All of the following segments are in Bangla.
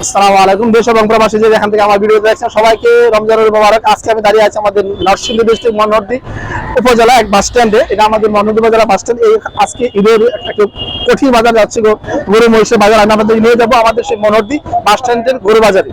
আসসালামু আলাইকুম। দেশ এবং প্রবাসী যে এখান থেকে আমার ভিডিও দেখছেন সবাইকে রমজানুল মোবারক। আজকে আমি দাঁড়িয়ে আছি আমাদের নরসিংদী ডিস্ট্রিক্ট মনোহরদী উপজেলা এক বাস স্ট্যান্ডে। এটা আমাদের মনোহরদী উপজেলা বাস স্ট্যান্ড। এই আজকে ঈদের একটা কঠিন বাজার যাচ্ছে, গরু মহিষের বাজার। আমি আমাদের নিয়ে যাবো আমাদের সেই মনোহরদী বাস স্ট্যান্ডের গরু বাজারে।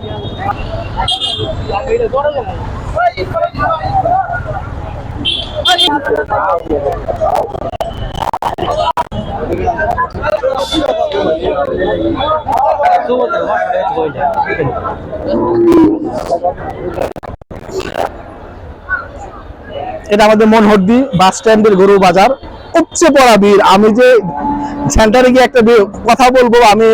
এটা আমাদের মনোহরদী বাস স্ট্যান্ডের গরু বাজার। উপচে পড়া ভিড়। আমি যে সেন্টারে গিয়ে একটা কথা বলবো, আমি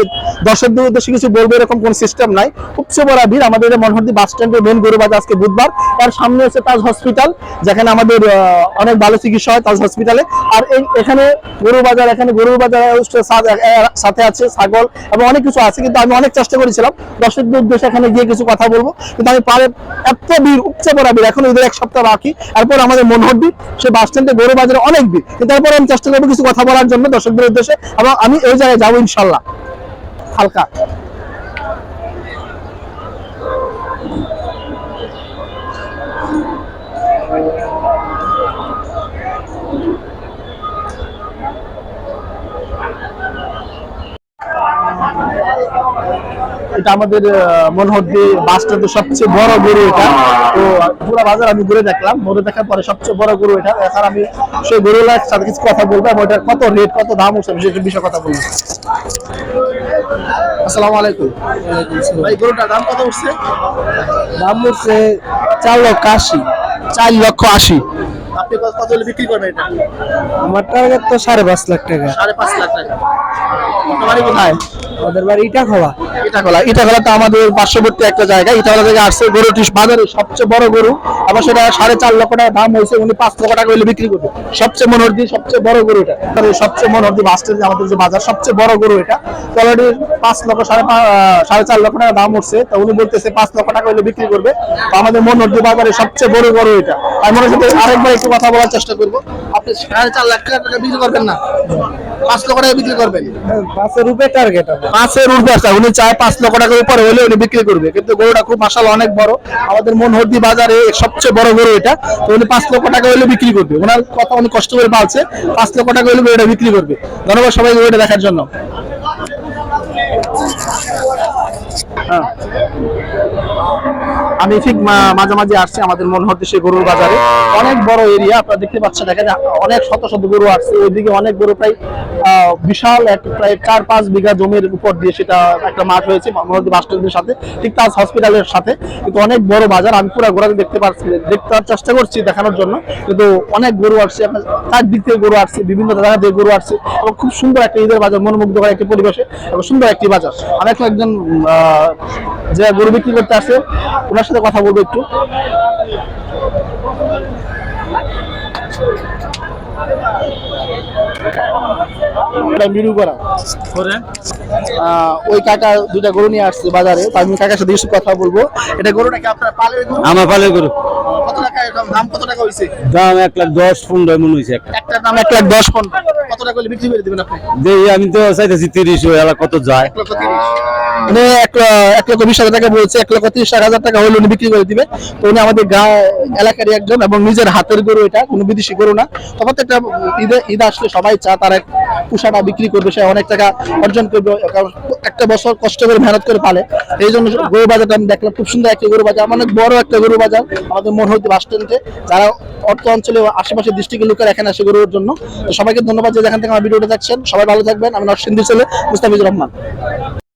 দর্শকদের উদ্দেশ্যে কিছু বলবো এরকম কোন সিস্টেম নাই। উপচে পড়া ভিড় আমাদের মনোহরদী বাস স্ট্যান্ডের মেন গরু বাজার। আজকে বুধবার। তার সামনে হচ্ছে তাজ হসপিটাল, যেখানে আমাদের অনেক ভালো চিকিৎসা হয় তাজ হসপিটালে। আর এখানে গরু বাজার, এখানে গরুর বাজার সাথে আছে ছাগল এবং অনেক কিছু আছে। কিন্তু আমি অনেক চেষ্টা করেছিলাম দর্শকদের উদ্দেশ্যে এখানে গিয়ে কিছু কথা বলবো, কিন্তু আমি পারে এত ভিড়, উপচে পড়া ভিড়। এখন ঈদের এক সপ্তাহ বাকি, এরপর আমাদের মনোহরদী সেই বাস স্ট্যান্ডে গরু বাজারে অনেক ভিড়। কিন্তু তারপর আমি চেষ্টা করবো কিছু কথা বলার জন্য দর্শকদের উদ্দেশ্যে, এবং আমি এই জায়গায় যাবো ইনশাল্লাহ হালকা। এটা আমাদের মনোহরদী বাস স্ট্যান্ডের সবচেয়ে বড় গরু এটা। তো পুরো বাজার আমি ঘুরে দেখলাম, ঘুরে দেখার পরে সবচেয়ে বড় গরু এটা। এখন আমি সেই গরুর সাথে কিছু কথা বলবো এবং ওটার কত রেট, কত দাম উঠছে বিষয়ে কথা বলবো। আসসালামু আলাইকুম ভাই, গরুটার দাম কত উঠছে? দাম উঠছে 4,80,000। 4,80,000। আপনি কত হলে বিক্রি করবেন এটা? আমার টার্গেট তো 5.5 লাখ টাকা। 5.5 লাখ টাকা। তোমার কোথায়? আমাদের বাড়ি ইটাখোলা। ইটাখোলা তো আমাদের পার্শ্ববর্তী একটা জায়গা। ইটাখোলা থেকে আসছে গরুটি বাজারে সবচেয়ে বড় গরু, আবার সেটা 4.5 লক্ষ টাকা দাম হয়েছে। উনি 5 লক্ষ টাকা হলে বিক্রি করবে। সবচেয়ে মনোহরদী সবচেয়ে বড় গরু এটা। সবচেয়ে মনোহরদী বাস স্ট্যান্ড আমাদের যে বাজার, সবচেয়ে বড় গরু এটা। অলরেডি 5 লক্ষ 4.5 লক্ষ টাকা দাম উঠছে। তো উনি বলতেছে 5 লক্ষ টাকা হলে বিক্রি করবে। তো আমাদের মনোহরদী বাজারে সবচেয়ে বড় গরু এটা। আমি মনে হচ্ছে আরেকবার একটু কথা বলার চেষ্টা করবো। আপনি 4.5 লাখ টাকা বিক্রি করবেন না, 5 লক্ষ টাকা বিক্রি করবেন? 5 রুপে টার্গেট। 5 রুপে উনি চায় 5 লক্ষ টাকার উপরে হলে উনি বিক্রি করবে। কিন্তু গরুটা খুব মাশাআল্লাহ অনেক বড়। আমাদের মনোহরদী বাজারে সবচেয়ে বড় গরু এটা। তো উনি 5 লক্ষ টাকা হলে বিক্রি করবে। ওনার কথা উনি কষ্ট করে পালছে, 5 লক্ষ টাকা হলে গরুটা বিক্রি করবে। ধন্যবাদ সবাই গরুটা দেখার জন্য। আমি ঠিক মাঝামাঝি আসছি আমাদের মনোহরদী সেই গরুর বাজারে। অনেক বড় এরিয়া, আপনারা দেখতে পাচ্ছেন। এখানে অনেক শত শত গরু আসছে। ওইদিকে অনেক গরু, প্রায় বিশাল প্রায় 4-5 বিঘা জমির উপর দিয়ে সেটা একটা মাঠ হয়েছে মনোহরদী বাস স্ট্যান্ডের সাথে, ঠিক তাজ হসপিটালের সাথে। কিন্তু অনেক বড় বাজার। আমি পুরো ঘোরাতে দেখতে চেষ্টা করছি দেখানোর জন্য, কিন্তু অনেক গরু আসছে। আপনার চারদিক থেকে গরু আসছে, বিভিন্ন জায়গা থেকে গরু আসছে, এবং খুব সুন্দর একটা ঈদের বাজার, মনোমুগ্ধকর একটি পরিবেশে এবং সুন্দর একটি বাজার। আমি এখন একজন যে গরু বিক্রি করতে আসে ওনার সাথে কথা বলবো একটু। ওই কাকা দুইটা গরু নিয়ে আসছে বাজারে। আমি কাকার সাথে কিছু কথা বলবো। এটা গরুটা কি আপনার পালের গরু? আমার পালের গরু। কত টাকা দাম? কত টাকা হয়েছে দাম? 1,10,15 মনে হয়েছে। একটার দাম 1,10,15। কত টাকা হলে বিক্রি করে দিবেন আপনি? আমি তো চাইতেছি 30। এলা কত যায়? 1,30,000। উনি 1,20,000 টাকা বলছে। 1,30,000 টাকা হলে উনি বিক্রি করে দিবে। তো উনি আমাদের এলাকারই একজন এবং নিজের হাতের গরু এটা, কোনো বিদেশি গরু না। তবে একটা ঈদ আসলে সবাই চা তার এক পোষাটা বিক্রি করবে, সে অনেক টাকা অর্জন করবে। একটা বছর কষ্ট করে মেহনত করে পালে। এই জন্য গরু বাজারটা আমি দেখলাম, খুব সুন্দর একটা গরু বাজার, অনেক বড় একটা গরু বাজার আমাদের মনোহরদী বাস স্ট্যান্ডে। যারা অর্থ অঞ্চলে আশেপাশে ডিস্ট্রিক্টের লোকের এখানে আসে গরুর জন্য। তো সবাইকে ধন্যবাদ যে এখান থেকে আমার ভিডিওটা দেখছেন। সবাই ভালো থাকবেন। আমি নরসিংদী ছেলে মুস্তাফিজুর রহমান।